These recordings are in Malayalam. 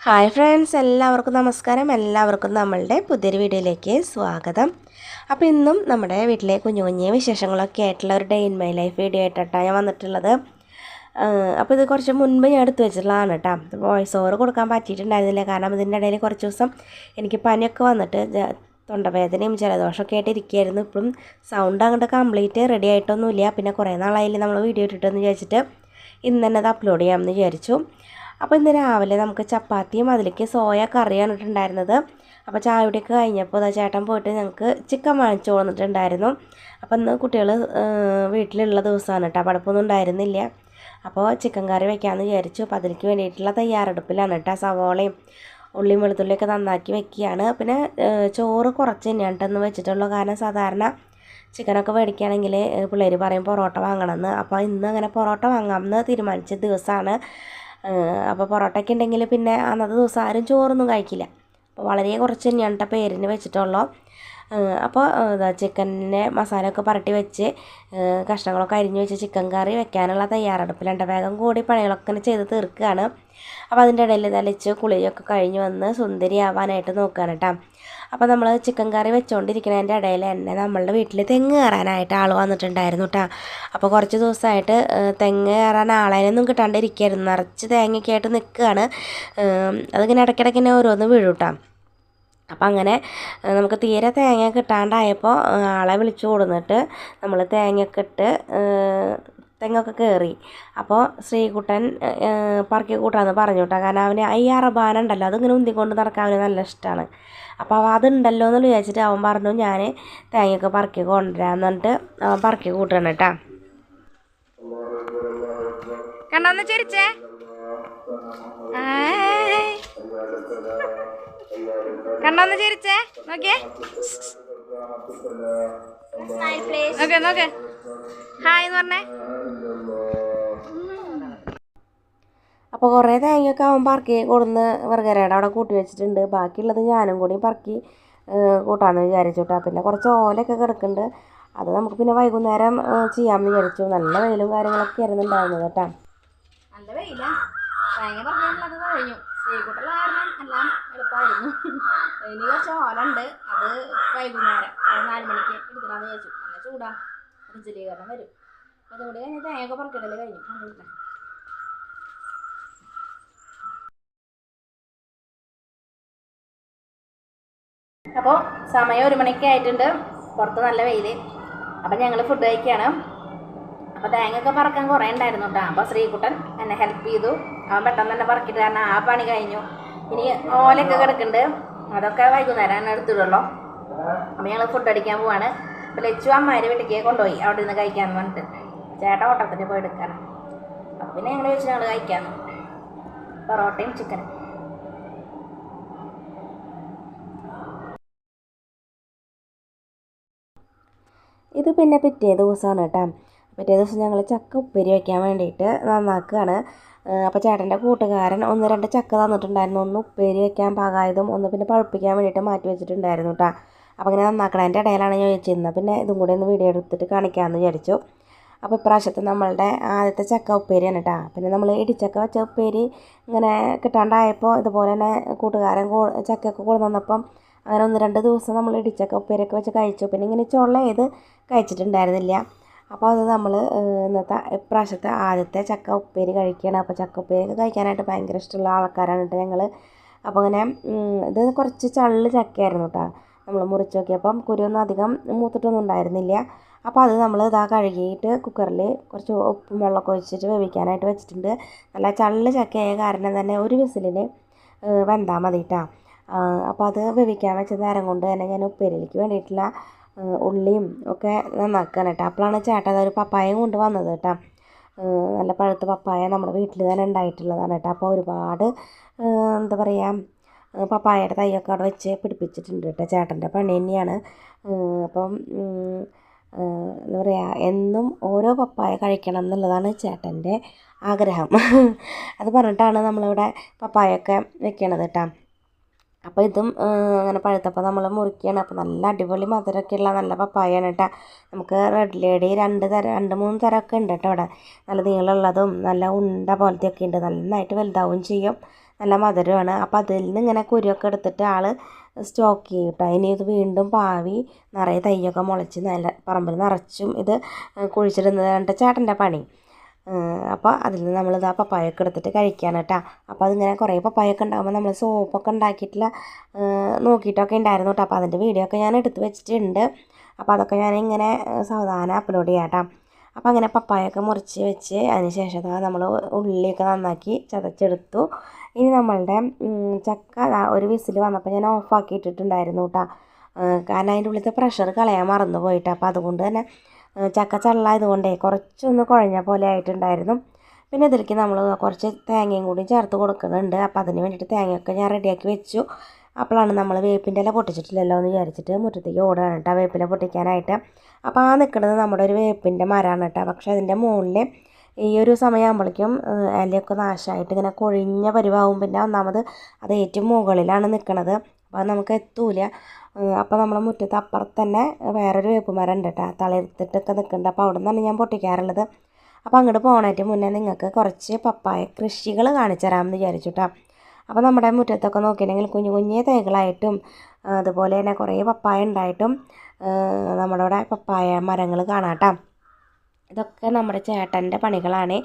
ഹായ് ഫ്രണ്ട്സ്, എല്ലാവർക്കും നമസ്കാരം. എല്ലാവർക്കും നമ്മളുടെ പുതിയൊരു വീഡിയോയിലേക്ക് സ്വാഗതം. അപ്പോൾ ഇന്നും നമ്മുടെ വീട്ടിലെ കുഞ്ഞു കുഞ്ഞു വിശേഷങ്ങളൊക്കെ ആയിട്ടുള്ള ഒരു day in my life video ആയിട്ടാണ് ഞാൻ വന്നിട്ടുള്ളത്. അപ്പോൾ ഇത് കുറച്ച് മുൻപ് ഞാൻ എടുത്തു വെച്ചിട്ടുള്ളതാണ് കേട്ടോ. വോയിസ് ഓവർ കൊടുക്കാൻ പറ്റിയിട്ടുണ്ടായിരുന്നില്ല, കാരണം ഇതിൻ്റെ ഇടയിൽ കുറച്ച് ദിവസം എനിക്ക് പനിയൊക്കെ വന്നിട്ട് തൊണ്ടവേദനയും ജലദോഷമൊക്കെ ആയിട്ട് ഇരിക്കുകയായിരുന്നു. ഇപ്പോഴും സൗണ്ട് അങ്ങോട്ട് കംപ്ലീറ്റ് റെഡി ആയിട്ടൊന്നുമില്ല. പിന്നെ കുറേ നാളായില്ലേ നമ്മൾ വീഡിയോ ഇട്ടിട്ടെന്ന് വിചാരിച്ചിട്ട് ഇന്ന് തന്നെ അത് അപ്ലോഡ് ചെയ്യാമെന്ന് വിചാരിച്ചു. അപ്പോൾ ഇന്ന് രാവിലെ നമുക്ക് ചപ്പാത്തിയും അതിലേക്ക് സോയ കറിയാണ് ഇട്ടുണ്ടായിരുന്നത്. അപ്പോൾ ചായയുടെയൊക്കെ കഴിഞ്ഞപ്പോൾ ചേട്ടൻ പോയിട്ട് ഞങ്ങൾക്ക് ചിക്കൻ വാങ്ങിച്ചു കൊണ്ടിട്ടുണ്ടായിരുന്നു. അപ്പോൾ ഇന്ന് കുട്ടികൾ വീട്ടിലുള്ള ദിവസമാണ് കേട്ടോ, പഠിപ്പൊന്നും ഉണ്ടായിരുന്നില്ല. അപ്പോൾ ചിക്കൻ കറി വയ്ക്കാമെന്ന് വിചാരിച്ചു. അപ്പോൾ അതിലേക്ക് വേണ്ടിയിട്ടുള്ള തയ്യാറെടുപ്പിലാണ് കേട്ടോ. സവോളയും ഉള്ളിയും വെളുത്തുള്ളിയൊക്കെ നന്നാക്കി വെക്കുകയാണ്. പിന്നെ ചോറ് കുറച്ച് തന്നെയാണ് കേട്ടോ വെച്ചിട്ടുള്ളൂ, കാരണം സാധാരണ ചിക്കനൊക്കെ മേടിക്കുകയാണെങ്കിൽ പിള്ളേർ പറയും പൊറോട്ട വാങ്ങണമെന്ന്. അപ്പോൾ ഇന്ന് അങ്ങനെ പൊറോട്ട വാങ്ങാമെന്ന് തീരുമാനിച്ച ദിവസമാണ്. അപ്പോൾ പൊറോട്ടയ്ക്ക് ഉണ്ടെങ്കിൽ പിന്നെ അന്നത്തെ ദിവസം ആരും ചോറൊന്നും കഴിക്കില്ല. അപ്പോൾ വളരെ കുറച്ച് തന്നെയാണ് കേട്ടോ പേരിന് വെച്ചിട്ടുള്ളൂ. അപ്പോൾ ചിക്കനെ മസാലയൊക്കെ പുരട്ടി വെച്ച് കഷ്ണങ്ങളൊക്കെ അരിഞ്ഞ് വെച്ച് ചിക്കൻ കറി വെക്കാനുള്ള തയ്യാറെടുപ്പിലുണ്ട്. വേഗം കൂടി പണികളൊക്കെ ചെയ്ത് തീർക്കുകയാണ്. അപ്പോൾ അതിൻ്റെ ഇടയിൽ തളിച്ച് കുളിയൊക്കെ കഴിഞ്ഞ് വന്ന് സുന്ദരിയാവാനായിട്ട് നോക്കുകയാണ് കേട്ടോ. അപ്പോൾ നമ്മൾ ചിക്കൻ കറി വെച്ചുകൊണ്ടിരിക്കുന്നതിൻ്റെ ഇടയിൽ തന്നെ നമ്മളുടെ വീട്ടിൽ തെങ്ങ് കയറാനായിട്ട് ആൾ വന്നിട്ടുണ്ടായിരുന്നു കേട്ടോ. അപ്പോൾ കുറച്ച് ദിവസമായിട്ട് തെങ്ങ് കയറാൻ ആളേനൊന്നും കിട്ടാണ്ടിരിക്കുകയായിരുന്നു. നിറച്ച് തേങ്ങയൊക്കെ ആയിട്ട് നിൽക്കുകയാണ്. അതിങ്ങനെ ഇടയ്ക്കിടയ്ക്ക് തന്നെ ഓരോന്ന് വീഴും കേട്ടോ. അപ്പം അങ്ങനെ നമുക്ക് തീരെ തേങ്ങ കിട്ടാണ്ടായപ്പോൾ ആളെ വിളിച്ചു കൊടുന്നിട്ട് നമ്മൾ തേങ്ങയൊക്കെ ഇട്ട് തെങ്ങൊക്കെ കയറി. അപ്പോൾ ശ്രീകുട്ടൻ പറക്കി കൂട്ടാന്ന് പറഞ്ഞു കേട്ടോ, കാരണം അവന് ഈ അറബാന ഉണ്ടല്ലോ അതിങ്ങനെ ഉന്തിക്കൊണ്ട് നടക്കാൻ അവന് നല്ല ഇഷ്ടമാണ്. അപ്പോൾ അതുണ്ടല്ലോ എന്ന് വിചാരിച്ചിട്ട് അവൻ പറഞ്ഞു ഞാൻ തേങ്ങയൊക്കെ പറക്കി കൊണ്ടുവരാമെന്ന് പറഞ്ഞിട്ട് അവൻ പറക്കി കൂട്ടണം കേട്ടോ. കണ്ടോന്ന് ചിരിച്ചേ, കണ്ടോന്ന് ചിരിച്ചേ, നോക്കിയേ നോക്കേ നോക്കേ, ഹായ് എന്ന് പറഞ്ഞേ. അപ്പോൾ കുറേ തേങ്ങയൊക്കെ അവൻ പറക്കി കൊടുന്ന് വെറുകരയുടെ അവിടെ കൂട്ടി വെച്ചിട്ടുണ്ട്. ബാക്കിയുള്ളത് ഞാനും കൂടി പറക്കി കൂട്ടാമെന്ന് വിചാരിച്ചു കേട്ടോ. പിന്നെ കുറച്ച് ഓലയൊക്കെ കിടക്കുന്നുണ്ട്, അത് നമുക്ക് പിന്നെ വൈകുന്നേരം ചെയ്യാമെന്ന് വിചാരിച്ചു. നല്ല വെയിലും കാര്യങ്ങളൊക്കെ ആയിരുന്നു ഉണ്ടായിരുന്നത് കേട്ടോ. നല്ല വെയിലാ, തേങ്ങ പറഞ്ഞത് കഴിഞ്ഞു. ശ്രീകുട്ടുള്ള കാരണം എല്ലാം എളുപ്പമായിരുന്നു. ഇനി കുറച്ച് ഓലുണ്ട്, അത് വൈകുന്നേരം 4 മണിക്ക് എടുക്കണമെന്ന് വിചാരിച്ചു. നല്ല ചൂടാ, ഫ്രിഡ്ജിലീകരണം വരും. അപ്പോൾ അതുകൂടി കഴിഞ്ഞ് തേങ്ങയൊക്കെ പറക്കിടല് കഴിഞ്ഞു. കണ്ടിട്ടില്ല. അപ്പോൾ സമയം 1 മണിക്ക് ആയിട്ടുണ്ട്, പുറത്ത് നല്ല വെയിൽ. അപ്പം ഞങ്ങൾ ഫുഡ് കഴിക്കുകയാണ്. അപ്പോൾ തേങ്ങയൊക്കെ പറക്കാൻ കുറേ ഉണ്ടായിരുന്നു കേട്ടോ. അപ്പോൾ ശ്രീകുട്ടൻ എന്നെ ഹെൽപ്പ് ചെയ്തു. അവൻ പെട്ടെന്ന് തന്നെ പറക്കിയിട്ട് കാരണം ആ പണി കഴിഞ്ഞു. ഇനി ഓലയൊക്കെ കിടക്കുന്നുണ്ട്, അതൊക്കെ വൈകുന്നേരം എടുത്തിടുള്ളൂ. അപ്പോൾ ഞങ്ങൾ ഫുഡ് അടിക്കാൻ പോവാണ്. അപ്പോൾ ലച്ചു അമ്മാരെ വീട്ടിലേക്ക് കൊണ്ടുപോയി അവിടെ നിന്ന് കഴിക്കാമെന്ന് പറഞ്ഞിട്ട്. ചേട്ടൻ ഓട്ടത്തിന് പോയി എടുക്കാനാണ്. അപ്പോൾ പിന്നെ ഞങ്ങൾ വെച്ച് ഞങ്ങൾ കഴിക്കാമെന്ന്, പൊറോട്ടയും ചിക്കനും. ഇത് പിന്നെ പിറ്റേ ദിവസമാണ് കേട്ടോ. പിറ്റേ ദിവസം ഞങ്ങൾ ചക്ക ഉപ്പേരി വയ്ക്കാൻ വേണ്ടിയിട്ട് നന്നാക്കുകയാണ്. അപ്പോൾ ചേട്ടൻ്റെ കൂട്ടുകാരൻ 1-2 ചക്ക തന്നിട്ടുണ്ടായിരുന്നു. ഒന്ന് ഉപ്പേരി വയ്ക്കാൻ പാകായതും ഒന്ന് പിന്നെ പഴുപ്പിക്കാൻ വേണ്ടിയിട്ട് മാറ്റി വെച്ചിട്ടുണ്ടായിരുന്നു കേട്ടോ. അപ്പോൾ അങ്ങനെ നന്നാക്കണതിൻ്റെ ഇടയിലാണ് ഞാൻ ചോദിച്ചിരുന്നത്, പിന്നെ ഇതും കൂടി ഒന്ന് വീഡിയോ എടുത്തിട്ട് കാണിക്കാമെന്ന് വിചാരിച്ചു. അപ്പോൾ ഇപ്രാവശ്യത്തെ നമ്മളുടെ ആദ്യത്തെ ചക്ക ഉപ്പേരിയാണ് കേട്ടോ. പിന്നെ നമ്മൾ ഇടിച്ചക്ക വെച്ച ഉപ്പേരി ഇങ്ങനെ കിട്ടാണ്ടായപ്പോൾ ഇതുപോലെ തന്നെ കൂട്ടുകാരൻ ചക്കയൊക്കെ കൂടെ തന്നപ്പം അങ്ങനെ 1-2 ദിവസം നമ്മൾ ഇടിച്ചക്ക ഉപ്പേരിയൊക്കെ വെച്ച് കഴിച്ചു. പിന്നെ ഇങ്ങനെ ചുള്ള ചെയ്ത് കഴിച്ചിട്ടുണ്ടായിരുന്നില്ല. അപ്പോൾ അത് നമ്മൾ ഇന്നത്തെ ഇപ്രാവശ്യത്തെ ആദ്യത്തെ ചക്ക ഉപ്പേരി കഴിക്കുകയാണ്. അപ്പോൾ ചക്ക ഉപ്പേരിയൊക്കെ കഴിക്കാനായിട്ട് ഭയങ്കര ഇഷ്ടമുള്ള ആൾക്കാരാണ് കേട്ടോ ഞങ്ങൾ. അപ്പോൾ അങ്ങനെ ഇത് കുറച്ച് ചള്ള് ചക്കയായിരുന്നു കേട്ടോ. നമ്മൾ മുറിച്ച് നോക്കിയപ്പം കുരുവൊന്നും അധികം മൂത്തിട്ടൊന്നും ഉണ്ടായിരുന്നില്ല. അപ്പോൾ അത് നമ്മൾ ഇതാ കഴുകിയിട്ട് കുക്കറിൽ കുറച്ച് ഉപ്പും വെള്ളമൊക്കെ ഒഴിച്ചിട്ട് വേവിക്കാനായിട്ട് വെച്ചിട്ടുണ്ട്. നല്ല ചള്ള് ചക്കയായ കാരണം തന്നെ ഒരു വിസിലിന് വെന്താൽ മതി കേട്ടോ. അപ്പോൾ അത് വേവിക്കാൻ വെച്ച നേരം കൊണ്ട് തന്നെ ഞാൻ ഉപ്പേരിയിലേക്ക് വേണ്ടിയിട്ടുള്ള ഉള്ളിയും ഒക്കെ നന്നാക്കുകയാണ് കേട്ടോ. അപ്പോഴാണ് ചേട്ടൻ അതൊരു പപ്പായയും കൊണ്ട് വന്നത് കേട്ടോ. നല്ല പഴുത്ത പപ്പായ നമ്മുടെ വീട്ടിൽ തന്നെ ഉണ്ടായിട്ടുള്ളതാണ് കേട്ടോ. അപ്പോൾ ഒരുപാട് എന്താ പറയുക പപ്പായയുടെ തൈയൊക്കെ അവിടെ വെച്ച് പിടിപ്പിച്ചിട്ടുണ്ട് കേട്ടോ. ചേട്ടൻ്റെ പണി തന്നെയാണ്. അപ്പം എന്താ പറയുക, എന്നും ഓരോ പപ്പായ കഴിക്കണം എന്നുള്ളതാണ് ചേട്ടൻ്റെ ആഗ്രഹം. അത് പറഞ്ഞിട്ടാണ് നമ്മളിവിടെ പപ്പായൊക്കെ വെക്കണത് കേട്ടോ. അപ്പോൾ ഇതും അങ്ങനെ പഴുത്തപ്പോൾ നമ്മൾ മുറിക്കുകയാണ്. അപ്പോൾ നല്ല അടിപൊളി മധുരമൊക്കെയുള്ള നല്ല പപ്പായയാണ് കേട്ടോ. നമുക്ക് റെഡ് ലേഡി 2-3 തരമൊക്കെ ഉണ്ട് കേട്ടോ ഇവിടെ. നല്ല നീളമുള്ളതും നല്ല ഉണ്ട പോലത്തെയൊക്കെ ഉണ്ട്. നന്നായിട്ട് വലുതാവും ചെയ്യും, നല്ല മധുരമാണ്. അപ്പോൾ അതിൽ നിന്ന് ഇങ്ങനെ കുരുവൊക്കെ എടുത്തിട്ട് ആൾ സ്റ്റോക്ക് ചെയ്യും കേട്ടോ. ഇനി ഇത് വീണ്ടും പാവി നിറയെ തൈയൊക്കെ മുളച്ച് നല്ല പറമ്പിൽ നിറച്ചും ഇത് കുഴിച്ചിടുന്നതാണ് ചേട്ടൻ്റെ പണി. അപ്പോൾ അതിൽ നിന്ന് നമ്മളിത് ആ പപ്പായൊക്കെ എടുത്തിട്ട് കഴിക്കുകയാണ് കേട്ടോ. അപ്പോൾ അതിങ്ങനെ കുറേ പപ്പായൊക്കെ ഉണ്ടാകുമ്പോൾ നമ്മൾ സോപ്പൊക്കെ ഉണ്ടാക്കിയിട്ടുള്ള നോക്കിയിട്ടൊക്കെ ഉണ്ടായിരുന്നു കേട്ടോ. അപ്പോൾ അതിൻ്റെ വീഡിയോ ഒക്കെ ഞാൻ എടുത്ത് വെച്ചിട്ടുണ്ട്. അപ്പോൾ അതൊക്കെ ഞാനിങ്ങനെ സാവധാനം അപ്ലോഡ് ചെയ്യാം കേട്ടോ. അപ്പോൾ അങ്ങനെ പപ്പായൊക്കെ മുറിച്ച് വെച്ച് അതിന് ശേഷം നമ്മൾ ഉള്ളിയൊക്കെ നന്നാക്കി ചതച്ചെടുത്തു. ഇനി നമ്മളുടെ ചക്ക ഒരു വിസിൽ വന്നപ്പോൾ ഞാൻ ഓഫാക്കിയിട്ടിട്ടുണ്ടായിരുന്നു കേട്ടോ. കാരണം അതിൻ്റെ ഉള്ളിലത്തെ പ്രഷർ കളയാൻ മറന്നു പോയിട്ട്. അപ്പോൾ അതുകൊണ്ട് തന്നെ ചക്ക ചള്ളായതുകൊണ്ടേ കുറച്ചൊന്ന് കുഴഞ്ഞ പോലെ ആയിട്ടുണ്ടായിരുന്നു. പിന്നെ ഇതിലേക്ക് നമ്മൾ കുറച്ച് തേങ്ങയും കൂടി ചേർത്ത് കൊടുക്കുന്നുണ്ട്. അപ്പോൾ അതിന് വേണ്ടിയിട്ട് തേങ്ങയൊക്കെ ഞാൻ റെഡിയാക്കി വെച്ചു. അപ്പോഴാണ് നമ്മൾ വേപ്പിൻ്റെ ഇല പൊട്ടിച്ചിട്ടില്ലല്ലോ എന്ന് വിചാരിച്ചിട്ട് മുറ്റത്തേക്ക് ഓടുകയാണ് കേട്ടോ വേപ്പില പൊട്ടിക്കാനായിട്ട്. അപ്പോൾ ആ നിൽക്കുന്നത് നമ്മുടെ ഒരു വേപ്പിൻ്റെ മരമാണ് കേട്ടോ. പക്ഷേ അതിൻ്റെ മുകളിൽ ഈ ഒരു സമയമാകുമ്പോഴേക്കും ഇലയൊക്കെ നാശമായിട്ട് ഇങ്ങനെ കൊഴിഞ്ഞ പരിവാകും. പിന്നെ ഒന്നാമത് അത് ഏറ്റവും മുകളിലാണ് നിൽക്കുന്നത്. അപ്പോൾ അത് നമുക്ക് എത്തൂല. അപ്പോൾ നമ്മളെ മുറ്റത്ത് അപ്പുറത്ത് തന്നെ വേറൊരു വേപ്പ് മരം ഉണ്ട് കേട്ടോ, തളിർത്തിട്ടൊക്കെ നിൽക്കുന്നുണ്ട്. അപ്പോൾ അവിടെ നിന്നാണ് ഞാൻ പൊട്ടിക്കാറുള്ളത്. അപ്പോൾ അങ്ങോട്ട് പോകണേറ്റ് മുന്നേ നിങ്ങൾക്ക് കുറച്ച് പപ്പായ കൃഷികൾ കാണിച്ചു തരാമെന്ന് വിചാരിച്ചു കേട്ടോ. അപ്പോൾ നമ്മുടെ മുറ്റത്തൊക്കെ നോക്കിയിട്ടുണ്ടെങ്കിൽ കുഞ്ഞു കുഞ്ഞേ തൈകളായിട്ടും അതുപോലെ തന്നെ കുറേ പപ്പായ ഉണ്ടായിട്ടും നമ്മുടെ ഇവിടെ പപ്പായ മരങ്ങൾ കാണാം കേട്ടോ. ഇതൊക്കെ നമ്മുടെ ചേട്ടൻ്റെ പണികളാണ്.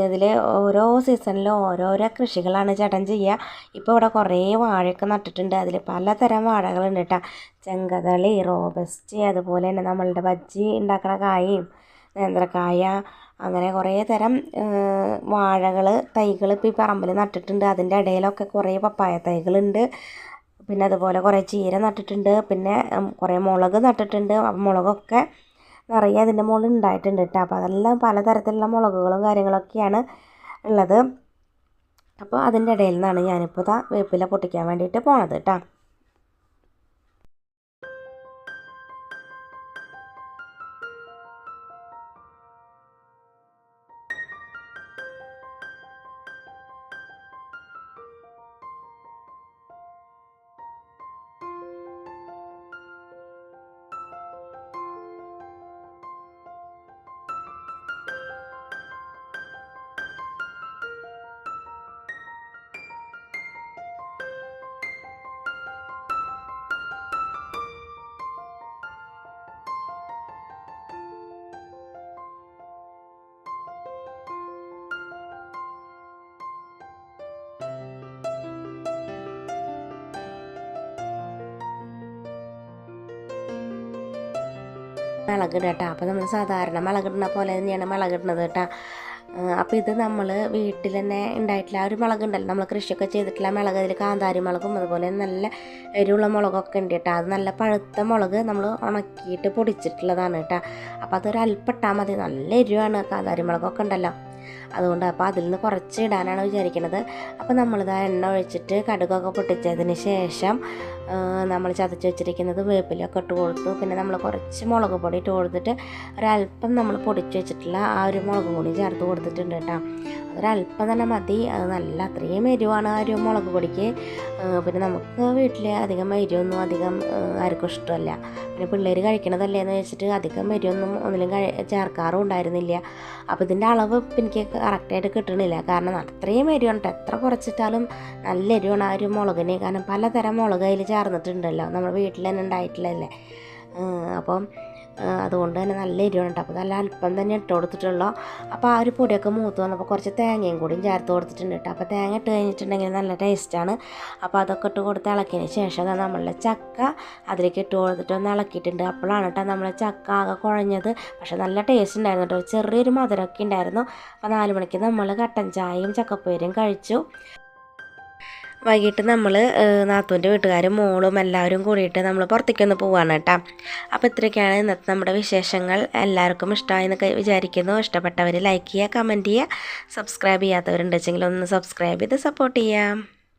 ഇതിൽ ഓരോ സീസണിലും ഓരോരോ കൃഷികളാണ് ചേട്ടൻ ചെയ്യുക. ഇപ്പോൾ ഇവിടെ കുറേ വാഴയൊക്കെ നട്ടിട്ടുണ്ട്. അതിൽ പലതരം വാഴകളുണ്ട് കേട്ടോ. ചെങ്കതളി, റോബസ്റ്റ്, അതുപോലെ തന്നെ നമ്മളുടെ ബജ്ജി ഉണ്ടാക്കുന്ന കായയും നേന്ത്രക്കായ, അങ്ങനെ കുറേ തരം വാഴകൾ തൈകൾ ഇപ്പോൾ ഈ പറമ്പിൽ നട്ടിട്ടുണ്ട്. അതിൻ്റെ ഇടയിലൊക്കെ കുറേ പപ്പായ തൈകളുണ്ട്. പിന്നെ അതുപോലെ കുറേ ചീര നട്ടിട്ടുണ്ട്. പിന്നെ കുറേ മുളക് നട്ടിട്ടുണ്ട്. മുളകൊക്കെ നിറയെ അതിൻ്റെ മുകളിൽ ഉണ്ടായിട്ടുണ്ട് കേട്ടോ. അപ്പോൾ അതെല്ലാം പലതരത്തിലുള്ള മുളകുകളും കാര്യങ്ങളൊക്കെയാണ് ഉള്ളത്. അപ്പോൾ അതിൻ്റെ ഇടയിൽ നിന്നാണ് ഞാനിപ്പോൾ വേപ്പില പൊട്ടിക്കാൻ വേണ്ടിയിട്ട് പോണത് കേട്ടോ. മുളകിടുക കേട്ടോ. അപ്പോൾ നമ്മൾ സാധാരണ മുളകിടുന്ന പോലെ തന്നെയാണ് മുളകിടുന്നത് കേട്ടോ. അപ്പോൾ ഇത് നമ്മൾ വീട്ടിൽ തന്നെ ഉണ്ടായിട്ടുള്ള ആ ഒരു മുളകുണ്ടല്ലോ, നമ്മൾ കൃഷിയൊക്കെ ചെയ്തിട്ടുള്ള മുളക്, അതിൽ കാന്താരി മുളകും അതുപോലെ നല്ല എരിവുള്ള മുളകൊക്കെ ഉണ്ട് കേട്ടോ. അത് നല്ല പഴുത്ത മുളക് നമ്മൾ ഉണക്കിയിട്ട് പൊടിച്ചിട്ടുള്ളതാണ് കേട്ടോ. അപ്പോൾ അതൊരല്പം ഇട്ടാൽ മതി. നല്ല എരിവാണ് കാന്താരി മുളകൊക്കെ ഉണ്ടല്ലോ. അതുകൊണ്ട് അപ്പോൾ അതിൽ നിന്ന് കുറച്ച് ഇടാനാണ് വിചാരിക്കുന്നത്. അപ്പോൾ നമ്മളിത് എണ്ണ ഒഴിച്ചിട്ട് കടുകൊക്കെ പൊട്ടിച്ചതിന് ശേഷം നമ്മൾ ചതച്ച് വെച്ചിരിക്കുന്നത് വേപ്പിലൊക്കെ ഇട്ട് കൊടുത്തു. പിന്നെ നമ്മൾ കുറച്ച് മുളക് പൊടി ഇട്ട് കൊടുത്തിട്ട് ഒരല്പം നമ്മൾ പൊടിച്ച് വെച്ചിട്ടുള്ള ആ ഒരു മുളകും കൂടി ചേർത്ത് കൊടുത്തിട്ടുണ്ട് കേട്ടോ. അതൊരല്പം തന്നെ മതി. അത് നല്ല അത്രയും എരിവാണ് ആ ഒരു മുളക് പൊടിക്ക്. പിന്നെ നമുക്ക് വീട്ടിൽ അധികം എരിവൊന്നും അധികം ആർക്കും ഇഷ്ടമല്ല. പിന്നെ പിള്ളേർ കഴിക്കണതല്ലേ എന്ന് വെച്ചിട്ട് അധികം എരിവൊന്നും ഒന്നിലും ചേർക്കാറും ഉണ്ടായിരുന്നില്ല. അപ്പോൾ ഇതിൻ്റെ അളവ് എനിക്ക് കറക്റ്റായിട്ട് കിട്ടണില്ല. കാരണം അത്രയും എരിവുണ്ട്. എത്ര കുറച്ചിട്ടാലും നല്ല എരിവാണ് ആ ഒരു മുളകിന്. കാരണം പലതരം മുളക് അതിൽ ചേർന്നിട്ടുണ്ടല്ലോ, നമ്മുടെ വീട്ടിൽ തന്നെ ഉണ്ടായിട്ടുള്ളതല്ലേ. അപ്പം അതുകൊണ്ട് തന്നെ നല്ല എരിവാണ് കേട്ടോ. അപ്പോൾ നല്ല അല്പം തന്നെ ഇട്ട് കൊടുത്തിട്ടുള്ളൂ. അപ്പോൾ ആ ഒരു പൊടിയൊക്കെ മൂത്ത് വന്നപ്പോൾ കുറച്ച് തേങ്ങയും കൂടിയും ചേർത്ത് കൊടുത്തിട്ടുണ്ട് കേട്ടോ. അപ്പോൾ തേങ്ങ ഇട്ട് കഴിഞ്ഞിട്ടുണ്ടെങ്കിൽ നല്ല ടേസ്റ്റാണ്. അപ്പോൾ അതൊക്കെ ഇട്ട് കൊടുത്ത് ഇളക്കിയതിന് ശേഷം നമ്മളുടെ ചക്ക അതിലേക്ക് ഇട്ട് കൊടുത്തിട്ട് ഒന്ന് ഇളക്കിയിട്ടുണ്ട്. അപ്പോഴാണ് കേട്ടോ നമ്മളെ ചക്ക ആകെ കുഴഞ്ഞത്. പക്ഷേ നല്ല ടേസ്റ്റ് ഉണ്ടായിരുന്നു കേട്ടോ. ചെറിയൊരു മധുരമൊക്കെ ഉണ്ടായിരുന്നു. അപ്പോൾ 4 മണിക്ക് നമ്മൾ കട്ടൻ ചായയും ചക്കപ്പേരും കഴിച്ചു. വൈകിട്ട് നമ്മൾ നാത്തൂൻ്റെ വീട്ടുകാരും മോളും എല്ലാവരും കൂടിയിട്ട് നമ്മൾ പുറത്തേക്കൊന്ന് പോവാണ് കേട്ടോ. അപ്പോൾ ഇത്രയൊക്കെയാണ് ഇന്നത്തെ നമ്മുടെ വിശേഷങ്ങൾ. എല്ലാവർക്കും ഇഷ്ടമായെന്നൊക്കെ വിചാരിക്കുന്നു. ഇഷ്ടപ്പെട്ടവർ ലൈക്ക് ചെയ്യുക, കമൻറ്റ് ചെയ്യുക, സബ്സ്ക്രൈബ് ചെയ്യാത്തവരുണ്ടെങ്കിൽ ഒന്ന് സബ്സ്ക്രൈബ് ചെയ്ത് സപ്പോർട്ട് ചെയ്യാം.